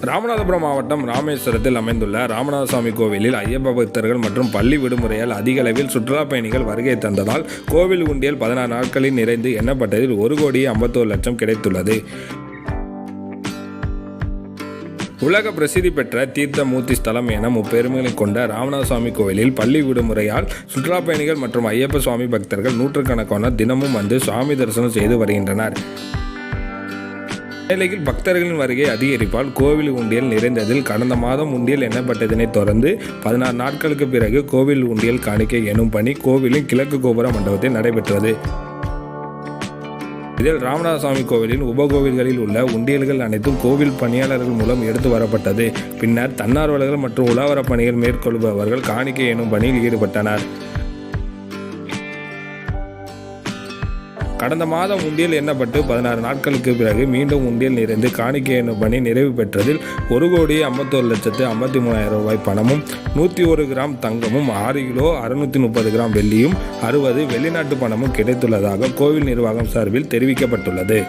ராமநாதபுரம் மாவட்டம் ராமேஸ்வரத்தில் அமைந்துள்ள ராமநாதசுவாமி கோவிலில் ஐயப்ப பக்தர்கள் மற்றும் பள்ளி விடுமுறையால் அதிக அளவில் சுற்றுலா பயணிகள் வருகை தந்ததால் கோவில் உண்டியல் 16 நாட்களில் நிறைந்து எண்ணப்பட்டதில் 1,51,00,000 கிடைத்துள்ளது. உலக பிரசித்தி பெற்ற தீர்த்தமூர்த்தி ஸ்தலம் என முப்பெருமைகளை கொண்ட ராமநாதசுவாமி கோவிலில் பள்ளி விடுமுறையால் சுற்றுலா பயணிகள் மற்றும் ஐயப்ப சுவாமி பக்தர்கள் நூற்றுக்கணக்கான தினமும் வந்து சுவாமி தரிசனம் செய்து வருகின்றனர். நிலையில் பக்தர்களின் வருகை அதிகரிப்பால் கோவில் உண்டியல் நிறைந்ததில் கடந்த மாதம் உண்டியல் எண்ணப்பட்டதனை தொடர்ந்து 16 நாட்களுக்கு பிறகு கோவில் உண்டியல் காணிக்கை எனும் பணி கோவிலின் கிழக்கு கோபுர மண்டபத்தில் நடைபெற்றது. இதில் ராமநாதசுவாமி கோவிலின் உபகோவில்களில் உள்ள உண்டியல்கள் அனைத்தும் கோவில் பணியாளர்கள் மூலம் எடுத்து வரப்பட்டது. பின்னர் தன்னார்வலர்கள் மற்றும் உலாவர பணிகள் மேற்கொள்பவர்கள் காணிக்கை எனும் பணியில் ஈடுபட்டனர். கடந்த மாதம் உண்டியல் எண்ணப்பட்டு 16 நாட்களுக்கு பிறகு மீண்டும் உண்டியல் நிறைந்து காணிக்கை எனும் பணி நிறைவு பெற்றதில் 1,51,53,000 ரூபாய் பணமும் 101 கிராம் தங்கமும் 6 கிலோ 630 கிராம் வெள்ளியும் 60 வெளிநாட்டு பணமும் கிடைத்துள்ளதாக கோவில் நிர்வாகம் சார்பில் தெரிவிக்கப்பட்டுள்ளது.